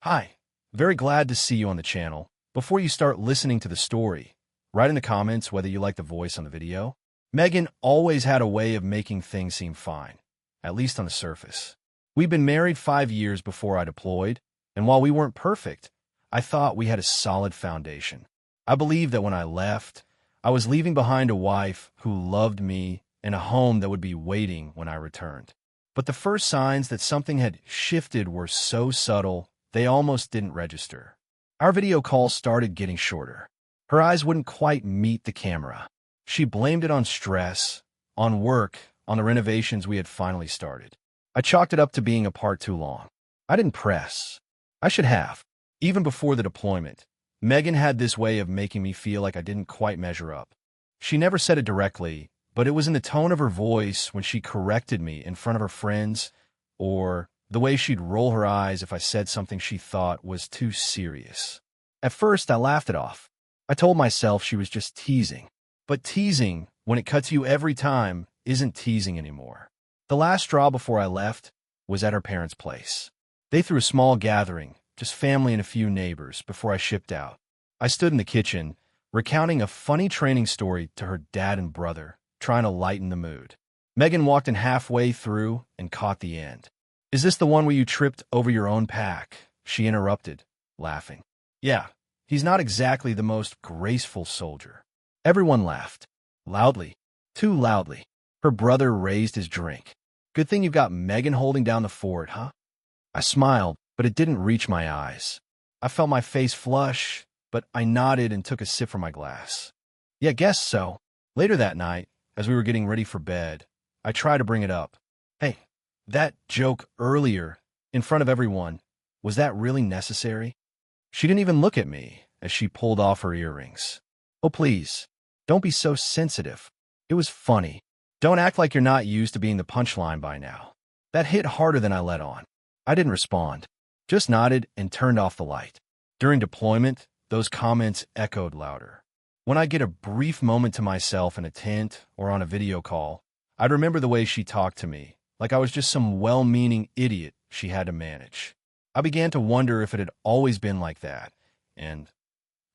Hi, very glad to see you on the channel. Before you start listening to the story, write in the comments whether you like the voice on the video. Megan always had a way of making things seem fine, at least on the surface. We'd been married 5 years before I deployed, and while we weren't perfect, I thought we had a solid foundation. I believed that when I left, I was leaving behind a wife who loved me and a home that would be waiting when I returned. But the first signs that something had shifted were so subtle, they almost didn't register. Our video calls started getting shorter. Her eyes wouldn't quite meet the camera. She blamed it on stress, on work, on the renovations we had finally started. I chalked it up to being apart too long. I didn't press. I should have. Even before the deployment, Megan had this way of making me feel like I didn't quite measure up. She never said it directly, but it was in the tone of her voice when she corrected me in front of her friends, or the way she'd roll her eyes if I said something she thought was too serious. At first, I laughed it off. I told myself she was just teasing. But teasing, when it cuts you every time, isn't teasing anymore. The last straw before I left was at her parents' place. They threw a small gathering, just family and a few neighbors, before I shipped out. I stood in the kitchen, recounting a funny training story to her dad and brother, trying to lighten the mood. Megan walked in halfway through and caught the end. "Is this the one where you tripped over your own pack?" she interrupted, laughing. "Yeah, he's not exactly the most graceful soldier." Everyone laughed. Loudly. Too loudly. Her brother raised his drink. "Good thing you've got Megan holding down the fort, huh?" I smiled, but it didn't reach my eyes. I felt my face flush, but I nodded and took a sip from my glass. "Yeah, guess so." Later that night, as we were getting ready for bed, I tried to bring it up. "Hey, that joke earlier, in front of everyone, was that really necessary?" She didn't even look at me as she pulled off her earrings. "Oh, please, don't be so sensitive. It was funny. Don't act like you're not used to being the punchline by now." That hit harder than I let on. I didn't respond, just nodded and turned off the light. During deployment, those comments echoed louder. When I'd get a brief moment to myself in a tent or on a video call, I'd remember the way she talked to me, like I was just some well-meaning idiot she had to manage. I began to wonder if it had always been like that, and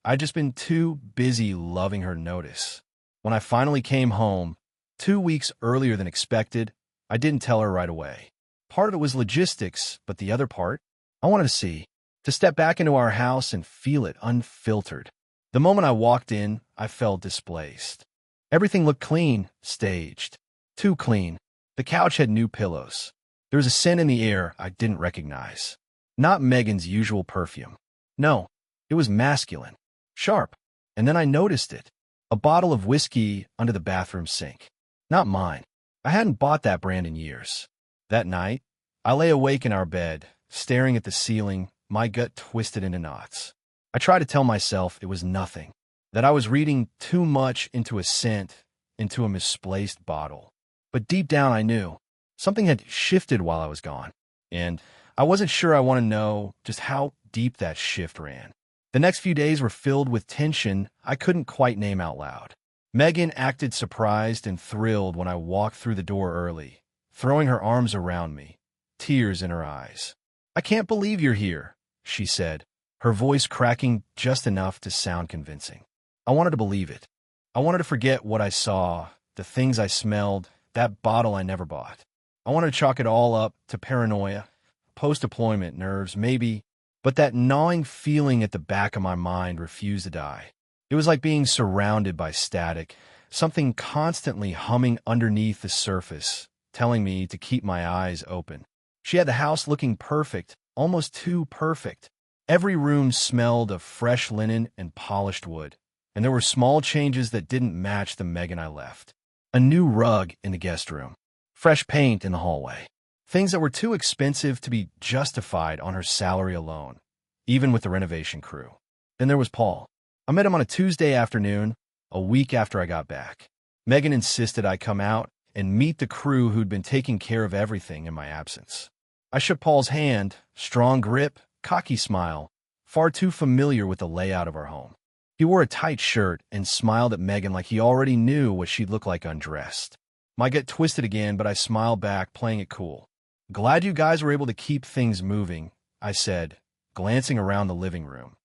I'd just been too busy loving her notice. When I finally came home, 2 weeks earlier than expected, I didn't tell her right away. Part of it was logistics, but the other part, I wanted to step back into our house and feel it unfiltered. The moment I walked in, I felt displaced. Everything looked clean, staged. Too clean. The couch had new pillows. There was a scent in the air I didn't recognize. Not Megan's usual perfume. No, it was masculine. Sharp. And then I noticed it. A bottle of whiskey under the bathroom sink. Not mine. I hadn't bought that brand in years. That night, I lay awake in our bed, staring at the ceiling, my gut twisted into knots. I tried to tell myself it was nothing, that I was reading too much into a scent, into a misplaced bottle. But deep down I knew something had shifted while I was gone, and I wasn't sure I want to know just how deep that shift ran. The next few days were filled with tension I couldn't quite name out loud. Megan acted surprised and thrilled when I walked through the door early, throwing her arms around me, tears in her eyes. "I can't believe you're here," she said, her voice cracking just enough to sound convincing. I wanted to believe it. I wanted to forget what I saw, the things I smelled, that bottle I never bought. I wanted to chalk it all up to paranoia, post-deployment nerves, maybe, but that gnawing feeling at the back of my mind refused to die. It was like being surrounded by static, something constantly humming underneath the surface, telling me to keep my eyes open. She had the house looking perfect, almost too perfect. Every room smelled of fresh linen and polished wood, and there were small changes that didn't match the Megan I left. A new rug in the guest room, fresh paint in the hallway, things that were too expensive to be justified on her salary alone, even with the renovation crew. Then there was Paul. I met him on a Tuesday afternoon, a week after I got back. Megan insisted I come out and meet the crew who'd been taking care of everything in my absence. I shook Paul's hand, strong grip, cocky smile, far too familiar with the layout of our home. He wore a tight shirt and smiled at Megan like he already knew what she'd look like undressed. My gut twisted again, but I smiled back, playing it cool. "Glad you guys were able to keep things moving," I said, glancing around the living room,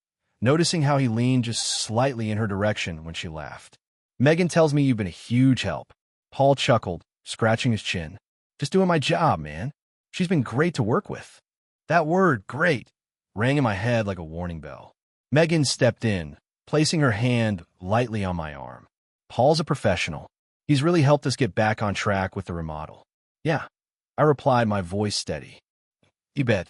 noticing how he leaned just slightly in her direction when she laughed. Megan tells me you've been a huge help. Paul chuckled, scratching his chin. Just doing my job, man. She's been great to work with. That word, great, rang in my head like a warning bell. Megan stepped in, placing her hand lightly on my arm. Paul's a professional. He's really helped us get back on track with the remodel. Yeah, I replied, my voice steady. You bet.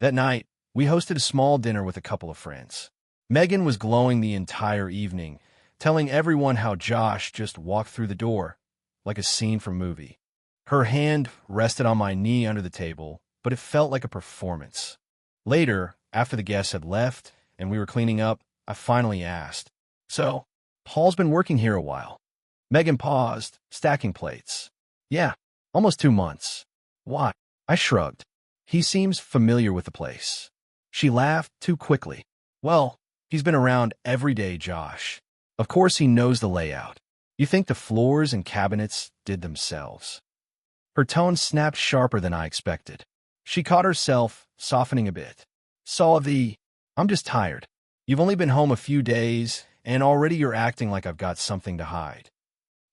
That night, we hosted a small dinner with a couple of friends. Megan was glowing the entire evening, telling everyone how Josh just walked through the door, like a scene from a movie. Her hand rested on my knee under the table, but it felt like a performance. Later, after the guests had left and we were cleaning up, I finally asked, "So, Paul's been working here a while." Megan paused, stacking plates. "Yeah, almost 2 months." "Why?" I shrugged. "He seems familiar with the place." She laughed too quickly. "Well, he's been around every day, Josh. Of course he knows the layout. You think the floors and cabinets did themselves." Her tone snapped sharper than I expected. She caught herself, softening a bit. I'm just tired. You've only been home a few days, and already you're acting like I've got something to hide."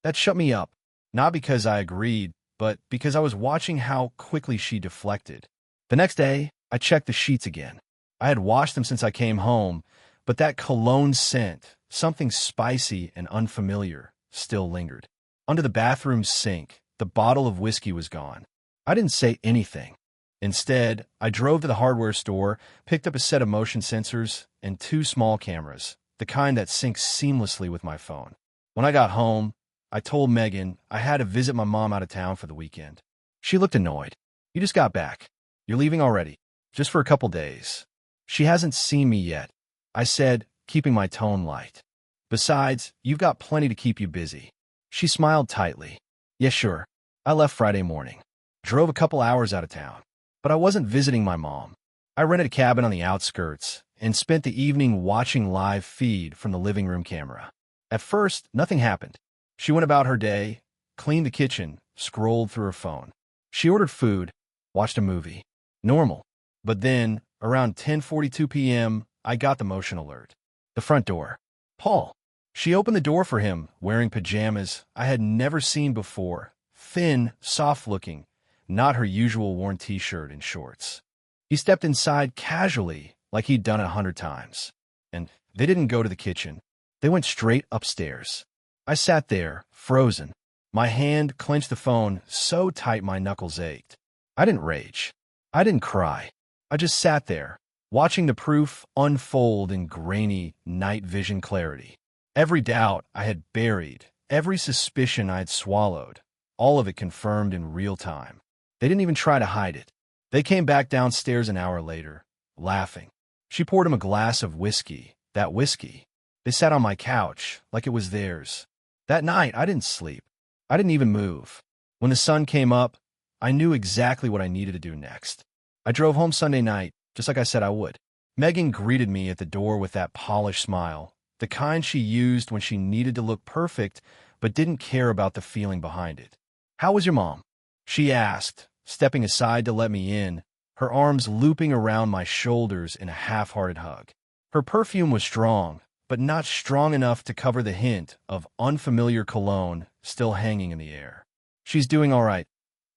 That shut me up, not because I agreed, but because I was watching how quickly she deflected. The next day, I checked the sheets again. I had washed them since I came home, but that cologne scent, something spicy and unfamiliar, still lingered. Under the bathroom sink, the bottle of whiskey was gone. I didn't say anything. Instead, I drove to the hardware store, picked up a set of motion sensors and 2 small cameras, the kind that syncs seamlessly with my phone. When I got home, I told Megan I had to visit my mom out of town for the weekend. She looked annoyed. "You just got back. You're leaving already, just for a couple days." "She hasn't seen me yet," I said, keeping my tone light. "Besides, you've got plenty to keep you busy." She smiled tightly. "Yeah, sure." I left Friday morning. Drove a couple hours out of town. But I wasn't visiting my mom. I rented a cabin on the outskirts and spent the evening watching live feed from the living room camera. At first, nothing happened. She went about her day, cleaned the kitchen, scrolled through her phone. She ordered food, watched a movie. Normal. But then, around 10:42 p.m., I got the motion alert. The front door. Paul. She opened the door for him, wearing pajamas I had never seen before. Thin, soft-looking, not her usual worn t-shirt and shorts. He stepped inside casually, like he'd done it 100 times. And they didn't go to the kitchen. They went straight upstairs. I sat there, frozen. My hand clenched the phone so tight my knuckles ached. I didn't rage. I didn't cry. I just sat there, watching the proof unfold in grainy night vision clarity. Every doubt I had buried, every suspicion I had swallowed, all of it confirmed in real time. They didn't even try to hide it. They came back downstairs an hour later, laughing. She poured him a glass of whiskey, that whiskey. They sat on my couch, like it was theirs. That night, I didn't sleep. I didn't even move. When the sun came up, I knew exactly what I needed to do next. I drove home Sunday night, just like I said I would. Megan greeted me at the door with that polished smile, the kind she used when she needed to look perfect, but didn't care about the feeling behind it. "How was your mom?" she asked, stepping aside to let me in, her arms looping around my shoulders in a half-hearted hug. Her perfume was strong, but not strong enough to cover the hint of unfamiliar cologne still hanging in the air. "She's doing all right,"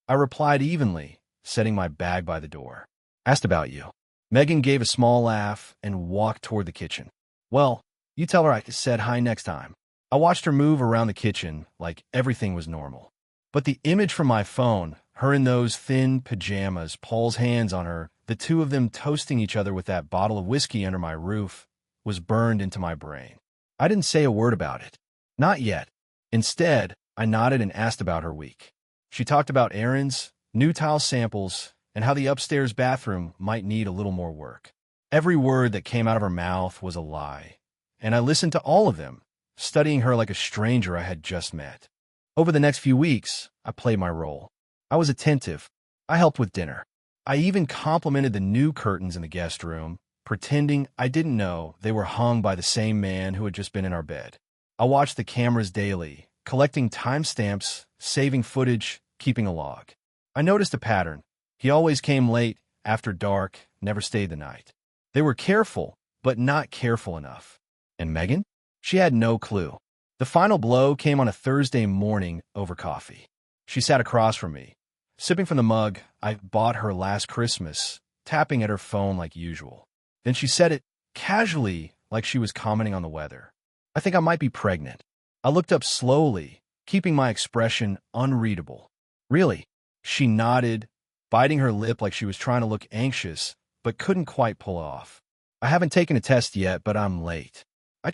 I replied evenly, setting my bag by the door. "Asked about you." Megan gave a small laugh and walked toward the kitchen. "Well, you tell her I said hi next time." I watched her move around the kitchen like everything was normal. But the image from my phone, her in those thin pajamas, Paul's hands on her, the two of them toasting each other with that bottle of whiskey under my roof, was burned into my brain. I didn't say a word about it. Not yet. Instead, I nodded and asked about her week. She talked about errands, new tile samples, and how the upstairs bathroom might need a little more work. Every word that came out of her mouth was a lie, and I listened to all of them, studying her like a stranger I had just met. Over the next few weeks, I played my role. I was attentive. I helped with dinner. I even complimented the new curtains in the guest room, pretending I didn't know they were hung by the same man who had just been in our bed. I watched the cameras daily, collecting timestamps, saving footage, keeping a log. I noticed a pattern. He always came late, after dark, never stayed the night. They were careful, but not careful enough. And Megan? She had no clue. The final blow came on a Thursday morning over coffee. She sat across from me, sipping from the mug I bought her last Christmas, tapping at her phone like usual. Then she said it casually, like she was commenting on the weather. "I think I might be pregnant." I looked up slowly, keeping my expression unreadable. "Really?" She nodded, biting her lip like she was trying to look anxious, but couldn't quite pull off. "I haven't taken a test yet, but I'm late. I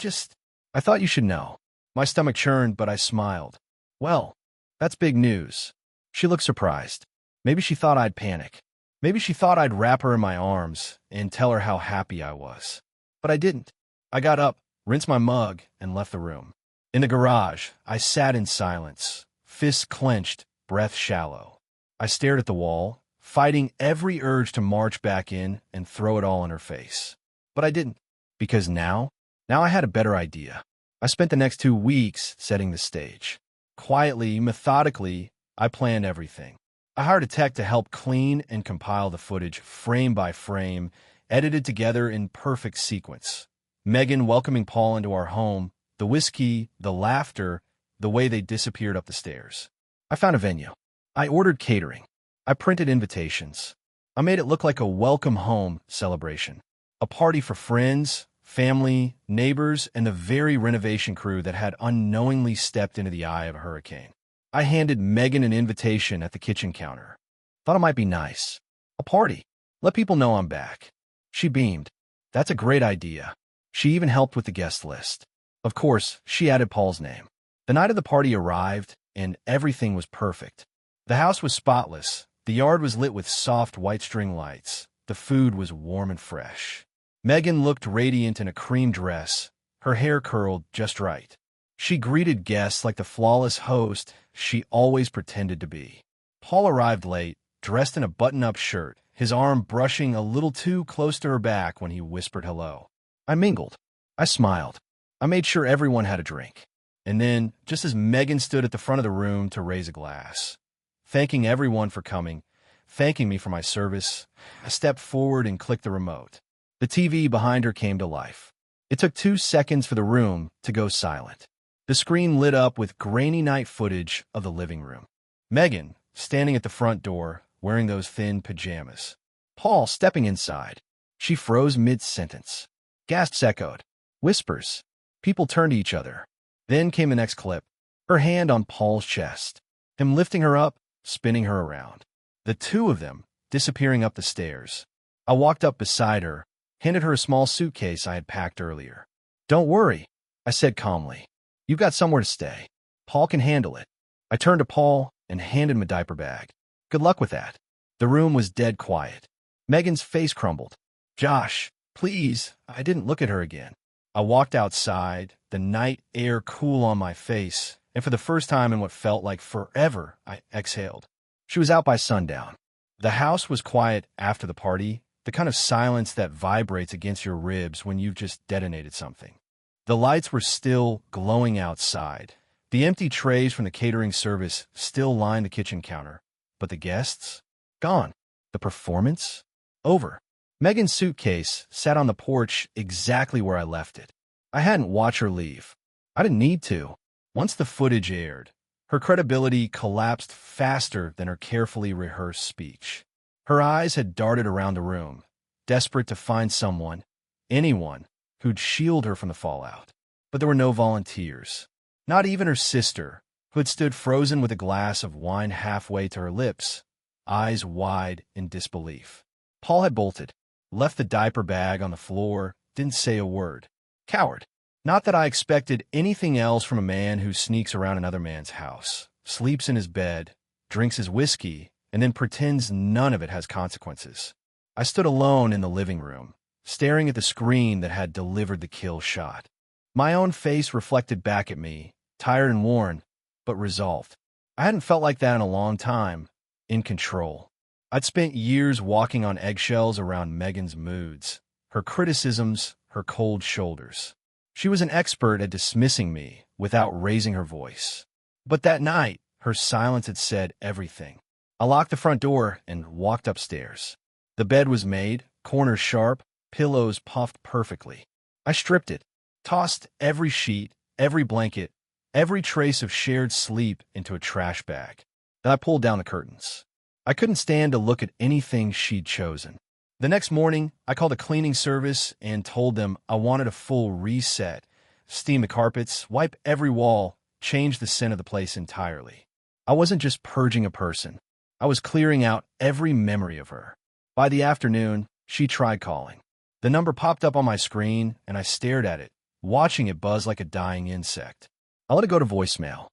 thought you should know." My stomach churned, but I smiled. "Well, that's big news." She looked surprised. Maybe she thought I'd panic. Maybe she thought I'd wrap her in my arms and tell her how happy I was. But I didn't. I got up, rinsed my mug, and left the room. In the garage, I sat in silence, fists clenched, breath shallow. I stared at the wall, fighting every urge to march back in and throw it all in her face. But I didn't, because now I had a better idea. I spent the next 2 weeks setting the stage. Quietly, methodically, I planned everything. I hired a tech to help clean and compile the footage frame by frame, edited together in perfect sequence. Megan welcoming Paul into our home, the whiskey, the laughter, the way they disappeared up the stairs. I found a venue. I ordered catering. I printed invitations. I made it look like a welcome home celebration. A party for friends, family, neighbors, and the very renovation crew that had unknowingly stepped into the eye of a hurricane. I handed Megan an invitation at the kitchen counter. Thought it might be nice. A party. Let people know I'm back. She beamed. "That's a great idea." She even helped with the guest list. Of course, she added Paul's name. The night of the party arrived, and everything was perfect. The house was spotless. The yard was lit with soft white string lights. The food was warm and fresh. Megan looked radiant in a cream dress, her hair curled just right. She greeted guests like the flawless host she always pretended to be. Paul arrived late, dressed in a button-up shirt, his arm brushing a little too close to her back when he whispered hello. I mingled. I smiled. I made sure everyone had a drink. And then, just as Megan stood at the front of the room to raise a glass, thanking everyone for coming, thanking me for my service, I stepped forward and clicked the remote. The TV behind her came to life. It took 2 seconds for the room to go silent. The screen lit up with grainy night footage of the living room. Megan, standing at the front door, wearing those thin pajamas. Paul stepping inside. She froze mid-sentence. Gasps echoed. Whispers. People turned to each other. Then came the next clip. Her hand on Paul's chest. Him lifting her up, spinning her around. The two of them disappearing up the stairs. I walked up beside her, handed her a small suitcase I had packed earlier. "Don't worry," I said calmly. "You've got somewhere to stay. Paul can handle it." I turned to Paul and handed him a diaper bag. "Good luck with that." The room was dead quiet. Megan's face crumbled. "Josh, please." I didn't look at her again. I walked outside, the night air cool on my face, and for the first time in what felt like forever, I exhaled. She was out by sundown. The house was quiet after the party, the kind of silence that vibrates against your ribs when you've just detonated something. The lights were still glowing outside. The empty trays from the catering service still lined the kitchen counter. But the guests? Gone. The performance? Over. Megan's suitcase sat on the porch exactly where I left it. I hadn't watched her leave. I didn't need to. Once the footage aired, her credibility collapsed faster than her carefully rehearsed speech. Her eyes had darted around the room, desperate to find someone, anyone, who'd shield her from the fallout. But there were no volunteers. Not even her sister, who had stood frozen with a glass of wine halfway to her lips, eyes wide in disbelief. Paul had bolted, left the diaper bag on the floor, didn't say a word. Coward. Not that I expected anything else from a man who sneaks around another man's house, sleeps in his bed, drinks his whiskey, and then pretends none of it has consequences. I stood alone in the living room, staring at the screen that had delivered the kill shot. My own face reflected back at me, tired and worn, but resolved. I hadn't felt like that in a long time, in control. I'd spent years walking on eggshells around Megan's moods, her criticisms, her cold shoulders. She was an expert at dismissing me without raising her voice. But that night, her silence had said everything. I locked the front door and walked upstairs. The bed was made, corners sharp, pillows puffed perfectly. I stripped it, tossed every sheet, every blanket, every trace of shared sleep into a trash bag. Then I pulled down the curtains. I couldn't stand to look at anything she'd chosen. The next morning, I called a cleaning service and told them I wanted a full reset, steam the carpets, wipe every wall, change the scent of the place entirely. I wasn't just purging a person. I was clearing out every memory of her. By the afternoon, she tried calling. The number popped up on my screen, and I stared at it, watching it buzz like a dying insect. I let it go to voicemail.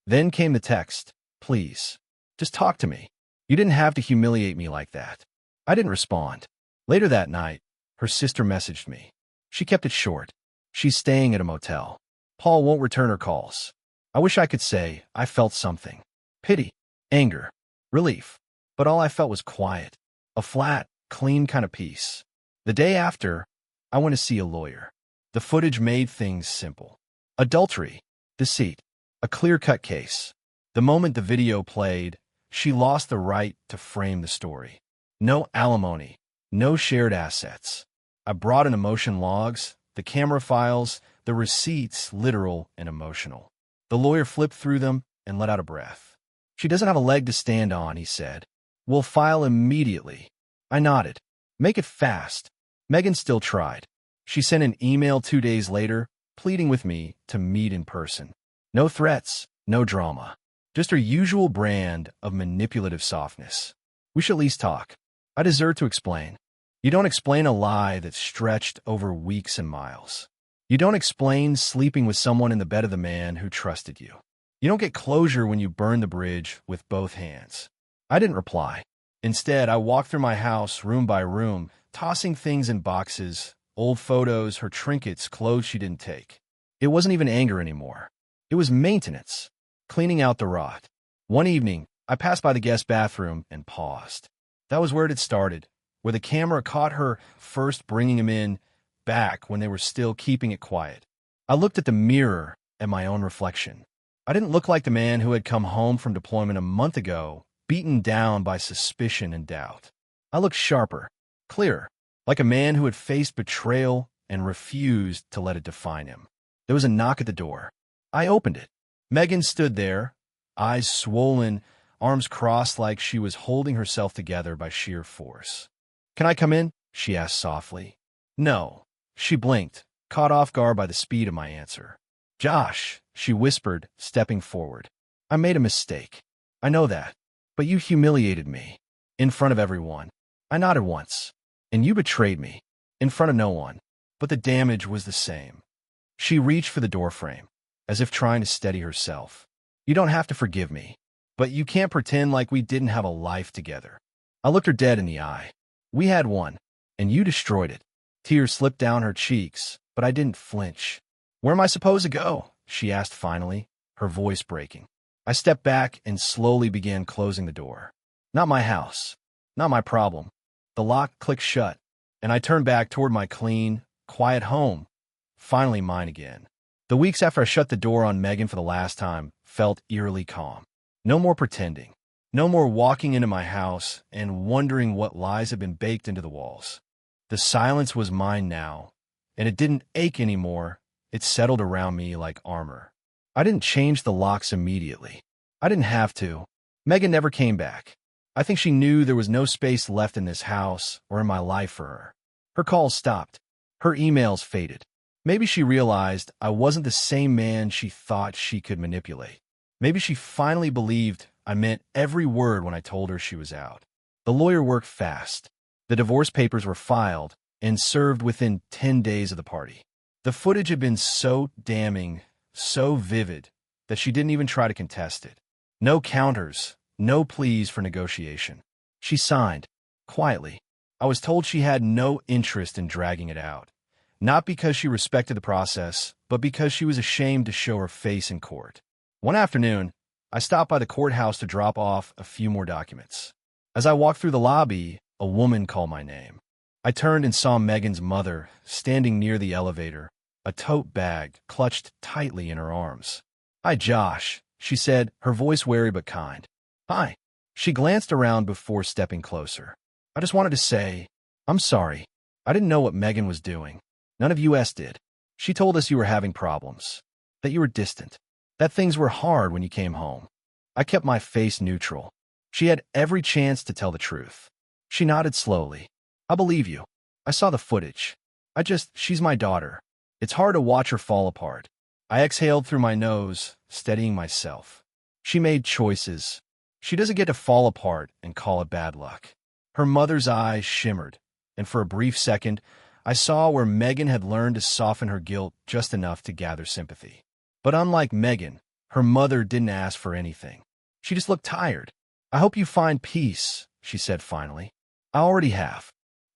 Then came the text, "Please, just talk to me. You didn't have to humiliate me like that." I didn't respond. Later that night, her sister messaged me. She kept it short. "She's staying at a motel. Paul won't return her calls." I wish I could say I felt something. Pity, anger, relief. But all I felt was quiet. A flat, clean kind of peace. The day after, I went to see a lawyer. The footage made things simple. Adultery, deceit, a clear-cut case. The moment the video played, she lost the right to frame the story. No alimony, no shared assets. I brought in emotion logs, the camera files, the receipts, literal and emotional. The lawyer flipped through them and let out a breath. "She doesn't have a leg to stand on," he said. "We'll file immediately." I nodded. "Make it fast." Megan still tried. She sent an email 2 days later, pleading with me to meet in person. No threats, no drama. Just her usual brand of manipulative softness. "We should at least talk. I deserve to explain." You don't explain a lie that's stretched over weeks and miles. You don't explain sleeping with someone in the bed of the man who trusted you. You don't get closure when you burn the bridge with both hands. I didn't reply. Instead, I walked through my house room by room, tossing things in boxes, old photos, her trinkets, clothes she didn't take. It wasn't even anger anymore. It was maintenance, cleaning out the rot. One evening, I passed by the guest bathroom and paused. That was where it had started, where the camera caught her first bringing him in, back when they were still keeping it quiet. I looked at the mirror at my own reflection. I didn't look like the man who had come home from deployment a month ago, beaten down by suspicion and doubt. I looked sharper, clearer, like a man who had faced betrayal and refused to let it define him. There was a knock at the door. I opened it. Megan stood there, eyes swollen, arms crossed like she was holding herself together by sheer force. "Can I come in?" she asked softly. "No." She blinked, caught off guard by the speed of my answer. "Josh," she whispered, stepping forward. "I made a mistake. I know that. But you humiliated me. In front of everyone." I nodded once. "And you betrayed me. In front of no one. But the damage was the same." She reached for the doorframe, as if trying to steady herself. "You don't have to forgive me. But you can't pretend like we didn't have a life together." I looked her dead in the eye. "We had one, and you destroyed it." Tears slipped down her cheeks, but I didn't flinch. "Where am I supposed to go?" she asked finally, her voice breaking. I stepped back and slowly began closing the door. Not my house. Not my problem. The lock clicked shut, and I turned back toward my clean, quiet home, finally mine again. The weeks after I shut the door on Megan for the last time felt eerily calm. No more pretending. No more walking into my house and wondering what lies had been baked into the walls. The silence was mine now, and it didn't ache anymore. It settled around me like armor. I didn't change the locks immediately. I didn't have to. Megan never came back. I think she knew there was no space left in this house or in my life for her. Her calls stopped. Her emails faded. Maybe she realized I wasn't the same man she thought she could manipulate. Maybe she finally believed I meant every word when I told her she was out. The lawyer worked fast. The divorce papers were filed and served within 10 days of the party. The footage had been so damning, so vivid, that she didn't even try to contest it. No counters, no pleas for negotiation. She signed, quietly. I was told she had no interest in dragging it out. Not because she respected the process, but because she was ashamed to show her face in court. One afternoon, I stopped by the courthouse to drop off a few more documents. As I walked through the lobby, a woman called my name. I turned and saw Megan's mother standing near the elevator, a tote bag clutched tightly in her arms. "Hi, Josh," she said, her voice wary but kind. "Hi." She glanced around before stepping closer. "I just wanted to say, I'm sorry. I didn't know what Megan was doing. None of us did. She told us you were having problems, that you were distant, that things were hard when you came home. I kept my face neutral. She had every chance to tell the truth. She nodded slowly. I believe you. I saw the footage. She's my daughter. It's hard to watch her fall apart. I exhaled through my nose, steadying myself. She made choices. She doesn't get to fall apart and call it bad luck. Her mother's eyes shimmered, and for a brief second, I saw where Megan had learned to soften her guilt just enough to gather sympathy. But unlike Megan, her mother didn't ask for anything. She just looked tired. I hope you find peace, she said finally. I already have.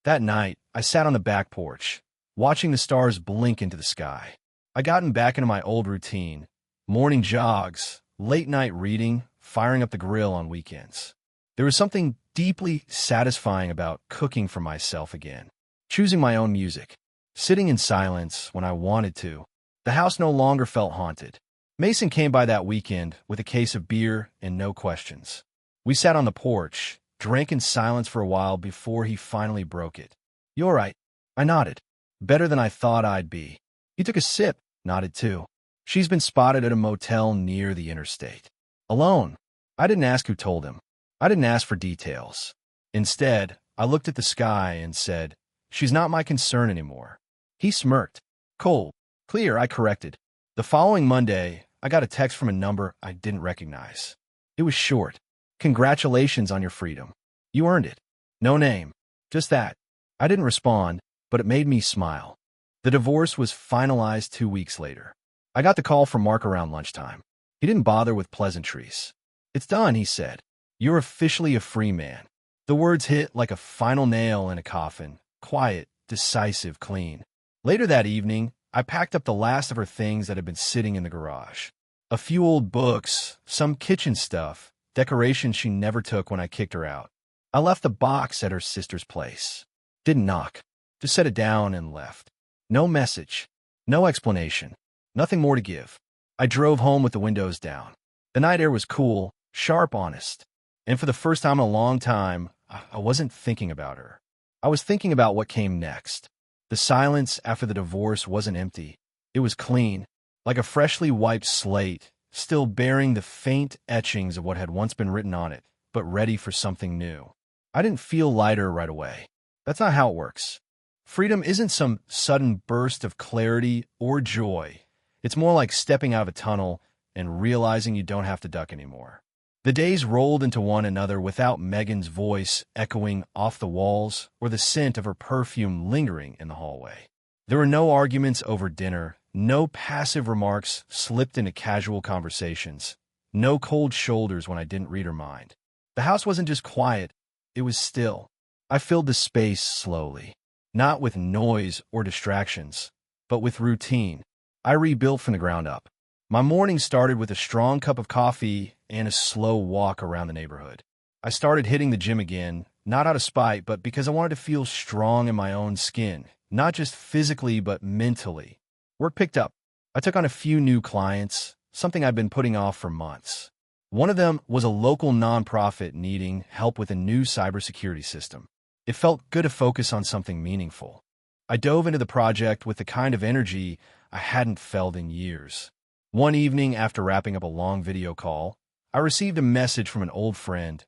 That night, I sat on the back porch, watching the stars blink into the sky. I gotten back into my old routine, morning jogs, late-night reading, firing up the grill on weekends. There was something deeply satisfying about cooking for myself again, choosing my own music, sitting in silence when I wanted to. The house no longer felt haunted. Mason came by that weekend with a case of beer and no questions. We sat on the porch, drank in silence for a while before he finally broke it. "You all right?" I nodded. "Better than I thought I'd be." He took a sip, nodded too. "She's been spotted at a motel near the interstate. Alone." I didn't ask who told him. I didn't ask for details. Instead, I looked at the sky and said, "She's not my concern anymore." He smirked. "Cold. Clear," I corrected. The following Monday, I got a text from a number I didn't recognize. It was short. "Congratulations on your freedom. You earned it." No name. Just that. I didn't respond, but it made me smile. The divorce was finalized 2 weeks later. I got the call from Mark around lunchtime. He didn't bother with pleasantries. "It's done," he said. "You're officially a free man." The words hit like a final nail in a coffin. Quiet, decisive, clean. Later that evening, I packed up the last of her things that had been sitting in the garage. A few old books, some kitchen stuff, decorations she never took when I kicked her out. I left the box at her sister's place. Didn't knock. Just set it down and left. No message. No explanation. Nothing more to give. I drove home with the windows down. The night air was cool, sharp, honest. And for the first time in a long time, I wasn't thinking about her. I was thinking about what came next. The silence after the divorce wasn't empty. It was clean, like a freshly wiped slate, still bearing the faint etchings of what had once been written on it, but ready for something new. I didn't feel lighter right away. That's not how it works. Freedom isn't some sudden burst of clarity or joy. It's more like stepping out of a tunnel and realizing you don't have to duck anymore. The days rolled into one another without Megan's voice echoing off the walls or the scent of her perfume lingering in the hallway. There were no arguments over dinner, no passive remarks slipped into casual conversations, no cold shoulders when I didn't read her mind. The house wasn't just quiet, it was still. I filled the space slowly, not with noise or distractions, but with routine. I rebuilt from the ground up. My morning started with a strong cup of coffee and a slow walk around the neighborhood. I started hitting the gym again, not out of spite, but because I wanted to feel strong in my own skin, not just physically, but mentally. Work picked up. I took on a few new clients, something I'd been putting off for months. One of them was a local nonprofit needing help with a new cybersecurity system. It felt good to focus on something meaningful. I dove into the project with the kind of energy I hadn't felt in years. One evening, after wrapping up a long video call, I received a message from an old friend,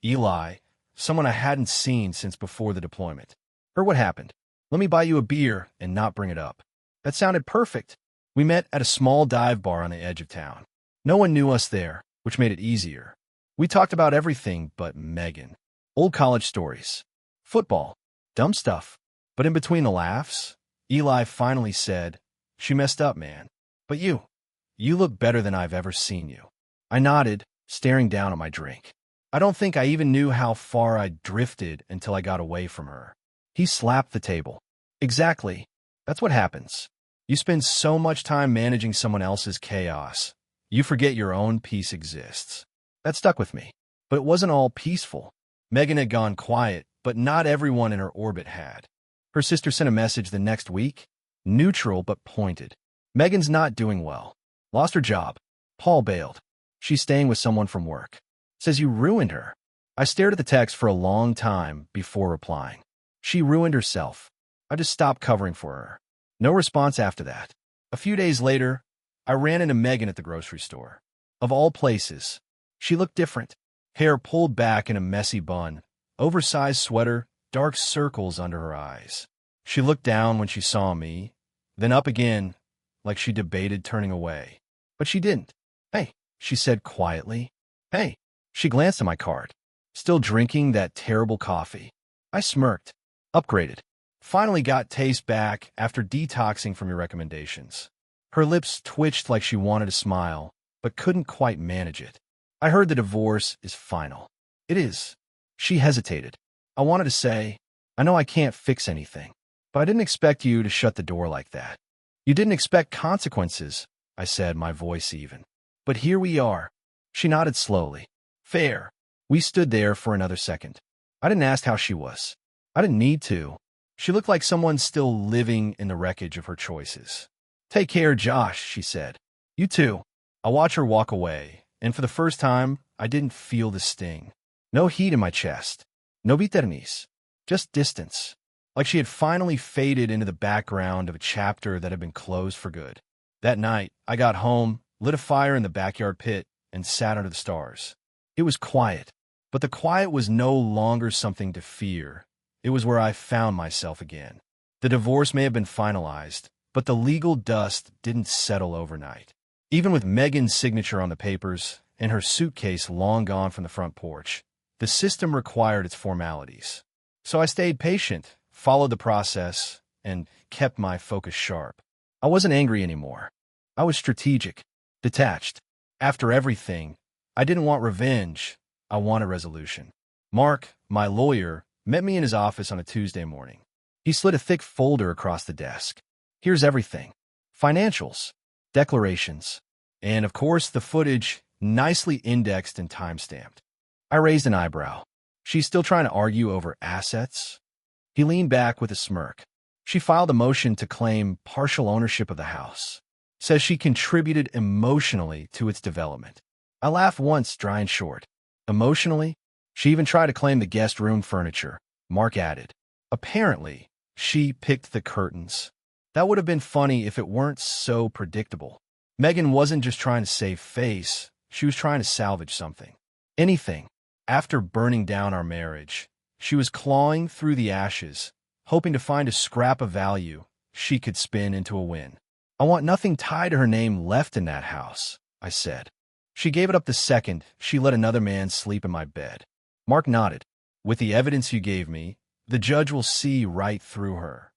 Eli, someone I hadn't seen since before the deployment. "Heard what happened. Let me buy you a beer and not bring it up." That sounded perfect. We met at a small dive bar on the edge of town. No one knew us there, which made it easier. We talked about everything but Megan. Old college stories. Football. Dumb stuff. But in between the laughs, Eli finally said, "She messed up, man. But you look better than I've ever seen you." I nodded, staring down at my drink. I don't think I even knew how far I'd drifted until I got away from her. He slapped the table. "Exactly. That's what happens. You spend so much time managing someone else's chaos, you forget your own peace exists." That stuck with me. But it wasn't all peaceful. Megan had gone quiet, but not everyone in her orbit had. Her sister sent a message the next week, neutral but pointed. "Megan's not doing well. Lost her job. Paul bailed. She's staying with someone from work. Says you ruined her." I stared at the text for a long time before replying. She ruined herself. I just stopped covering for her. No response after that. A few days later, I ran into Megan at the grocery store. Of all places, she looked different. Hair pulled back in a messy bun, oversized sweater, dark circles under her eyes. She looked down when she saw me, then up again, like she debated turning away. But she didn't. "Hey," she said quietly. "Hey." She glanced at my cart. Still drinking that terrible coffee. I smirked. "Upgraded. Finally got taste back after detoxing from your recommendations." Her lips twitched like she wanted to smile, but couldn't quite manage it. "I heard the divorce is final." "It is." She hesitated. I wanted to say, "I know I can't fix anything, but I didn't expect you to shut the door like that." "You didn't expect consequences," I said, my voice even. "But here we are." She nodded slowly. "Fair." We stood there for another second. I didn't ask how she was. I didn't need to. She looked like someone still living in the wreckage of her choices. "Take care, Josh," she said. "You too." I watched her walk away, and for the first time, I didn't feel the sting. No heat in my chest. No bitterness. Just distance. Like she had finally faded into the background of a chapter that had been closed for good. That night, I got home, lit a fire in the backyard pit, and sat under the stars. It was quiet, but the quiet was no longer something to fear. It was where I found myself again. The divorce may have been finalized, but the legal dust didn't settle overnight. Even with Megan's signature on the papers and her suitcase long gone from the front porch, the system required its formalities. So I stayed patient, followed the process, and kept my focus sharp. I wasn't angry anymore. I was strategic, detached. After everything, I didn't want revenge. I wanted resolution. Mark, my lawyer, met me in his office on a Tuesday morning. He slid a thick folder across the desk. "Here's everything. Financials, declarations, and of course the footage, nicely indexed and timestamped." I raised an eyebrow. "She's still trying to argue over assets?" He leaned back with a smirk. "She filed a motion to claim partial ownership of the house. Says she contributed emotionally to its development." I laughed once, dry and short. "Emotionally?" "She even tried to claim the guest room furniture," Mark added. "Apparently, she picked the curtains." That would have been funny if it weren't so predictable. Megan wasn't just trying to save face, she was trying to salvage something. Anything. After burning down our marriage, she was clawing through the ashes, hoping to find a scrap of value she could spin into a win. "I want nothing tied to her name left in that house," I said. "She gave it up the second she let another man sleep in my bed." Mark nodded. "With the evidence you gave me, the judge will see right through her."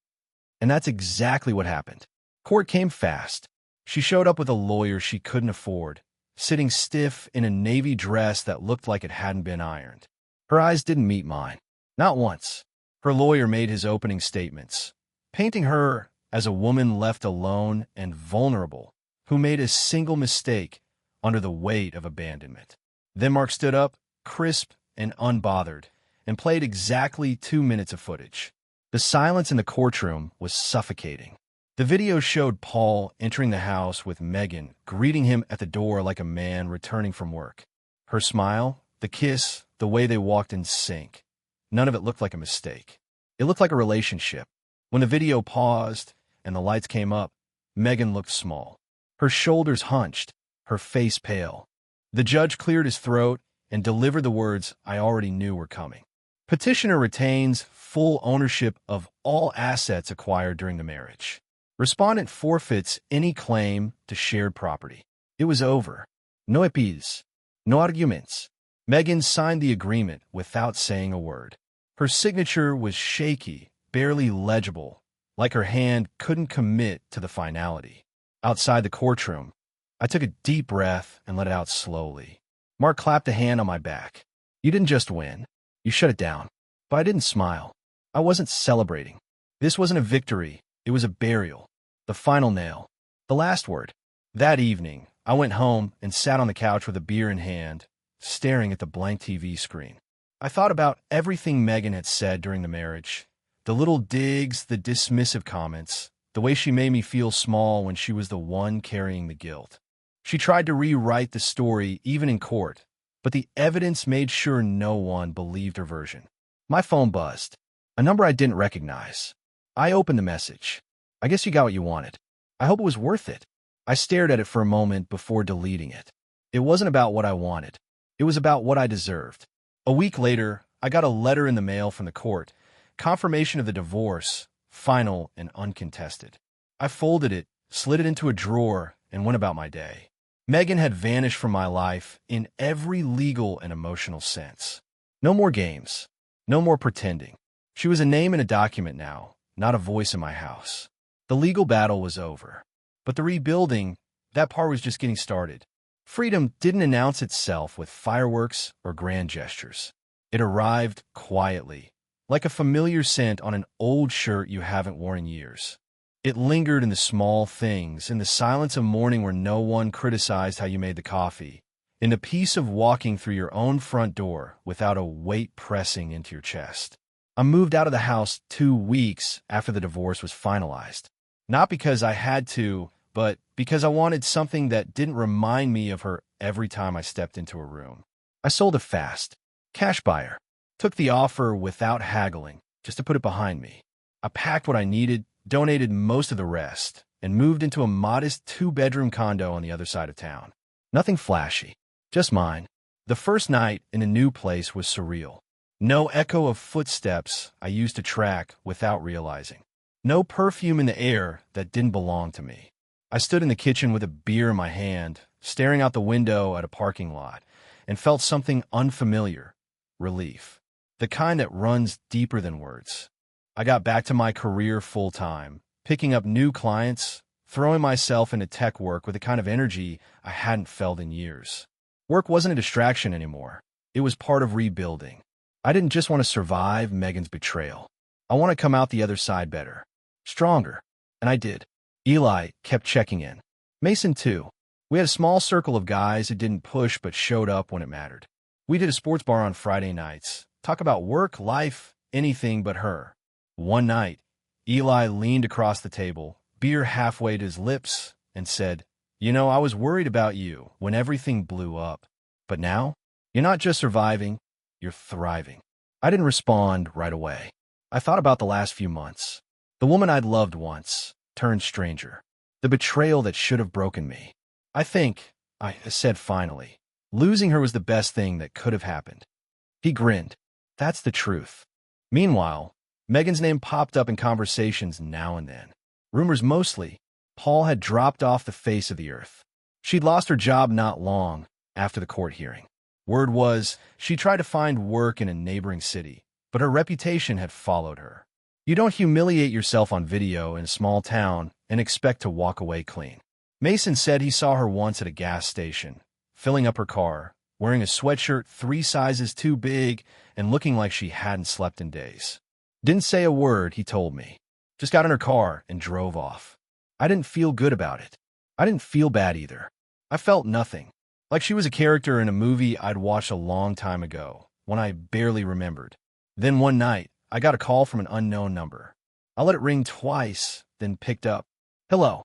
And that's exactly what happened. Court came fast. She showed up with a lawyer she couldn't afford, sitting stiff in a navy dress that looked like it hadn't been ironed. Her eyes didn't meet mine. Not once. Her lawyer made his opening statements, painting her as a woman left alone and vulnerable, who made a single mistake under the weight of abandonment. Then Mark stood up, crisp and unbothered, and played exactly 2 minutes of footage. The silence in the courtroom was suffocating. The video showed Paul entering the house with Megan, greeting him at the door like a man returning from work. Her smile, the kiss, the way they walked in sync. None of it looked like a mistake. It looked like a relationship. When the video paused and the lights came up, Megan looked small. Her shoulders hunched, her face pale. The judge cleared his throat and delivered the words I already knew were coming. "Petitioner retains full ownership of all assets acquired during the marriage. Respondent forfeits any claim to shared property." It was over. No appeals. No arguments. Megan signed the agreement without saying a word. Her signature was shaky, barely legible, like her hand couldn't commit to the finality. Outside the courtroom, I took a deep breath and let it out slowly. Mark clapped a hand on my back. "You didn't just win. You shut it down." But I didn't smile. I wasn't celebrating. This wasn't a victory. It was a burial. The final nail. The last word. That evening, I went home and sat on the couch with a beer in hand, staring at the blank TV screen. I thought about everything Megan had said during the marriage. The little digs, the dismissive comments, the way she made me feel small when she was the one carrying the guilt. She tried to rewrite the story even in court, but the evidence made sure no one believed her version. My phone buzzed. A number I didn't recognize. I opened the message. I guess you got what you wanted. I hope it was worth it. I stared at it for a moment before deleting it. It wasn't about what I wanted. It was about what I deserved. A week later, I got a letter in the mail from the court, confirmation of the divorce, final and uncontested. I folded it, slid it into a drawer, and went about my day. Megan had vanished from my life in every legal and emotional sense. No more games. No more pretending. She was a name in a document now, not a voice in my house. The legal battle was over. But the rebuilding, that part was just getting started. Freedom didn't announce itself with fireworks or grand gestures. It arrived quietly, like a familiar scent on an old shirt you haven't worn in years. It lingered in the small things, in the silence of morning where no one criticized how you made the coffee, in the peace of walking through your own front door without a weight pressing into your chest. I moved out of the house 2 weeks after the divorce was finalized. Not because I had to, but because I wanted something that didn't remind me of her every time I stepped into a room. I sold it fast. Cash buyer. Took the offer without haggling, just to put it behind me. I packed what I needed, donated most of the rest, and moved into a modest 2-bedroom condo on the other side of town. Nothing flashy, just mine. The first night in a new place was surreal. No echo of footsteps I used to track without realizing. No perfume in the air that didn't belong to me. I stood in the kitchen with a beer in my hand, staring out the window at a parking lot, and felt something unfamiliar. Relief. The kind that runs deeper than words. I got back to my career full-time, picking up new clients, throwing myself into tech work with a kind of energy I hadn't felt in years. Work wasn't a distraction anymore. It was part of rebuilding. I didn't just want to survive Megan's betrayal. I want to come out the other side better. Stronger. And I did. Eli kept checking in. Mason, too. We had a small circle of guys who didn't push but showed up when it mattered. We did a sports bar on Friday nights. Talk about work, life, anything but her. One night, Eli leaned across the table, beer halfway to his lips, and said, "You know, I was worried about you when everything blew up. But now, you're not just surviving, you're thriving." I didn't respond right away. I thought about the last few months. The woman I'd loved once turned stranger. The betrayal that should have broken me. I said finally, losing her was the best thing that could have happened. He grinned. That's the truth. Meanwhile, Megan's name popped up in conversations now and then. Rumors mostly. Paul had dropped off the face of the earth. She'd lost her job not long after the court hearing. Word was she tried to find work in a neighboring city, but her reputation had followed her. You don't humiliate yourself on video in a small town and expect to walk away clean. Mason said he saw her once at a gas station, filling up her car, wearing a sweatshirt 3 sizes too big and looking like she hadn't slept in days. Didn't say a word, he told me. Just got in her car and drove off. I didn't feel good about it. I didn't feel bad either. I felt nothing. Like she was a character in a movie I'd watched a long time ago, one I barely remembered. Then one night, I got a call from an unknown number. I let it ring twice, then picked up. Hello.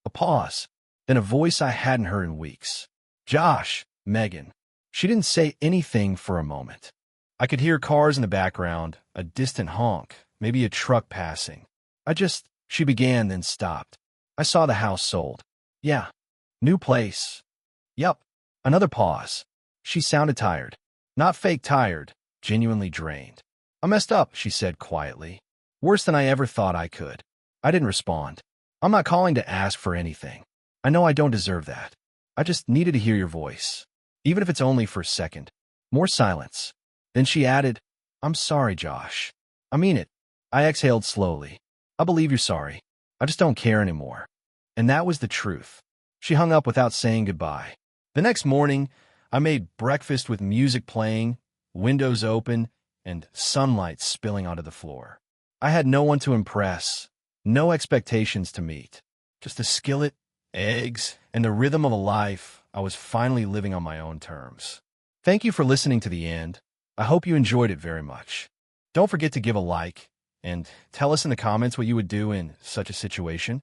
A pause. Then a voice I hadn't heard in weeks. Josh, Megan. She didn't say anything for a moment. I could hear cars in the background, a distant honk, maybe a truck passing. She began, then stopped. I saw the house sold. Yeah. New place. Yup. Another pause. She sounded tired. Not fake tired, genuinely drained. I messed up, she said quietly. Worse than I ever thought I could. I didn't respond. I'm not calling to ask for anything. I know I don't deserve that. I just needed to hear your voice. Even if it's only for a second. More silence. Then she added, I'm sorry, Josh. I mean it. I exhaled slowly. I believe you're sorry. I just don't care anymore. And that was the truth. She hung up without saying goodbye. The next morning, I made breakfast with music playing, windows open, and sunlight spilling onto the floor. I had no one to impress, no expectations to meet. Just a skillet, eggs, and the rhythm of a life I was finally living on my own terms. Thank you for listening to the end. I hope you enjoyed it very much. Don't forget to give a like and tell us in the comments what you would do in such a situation.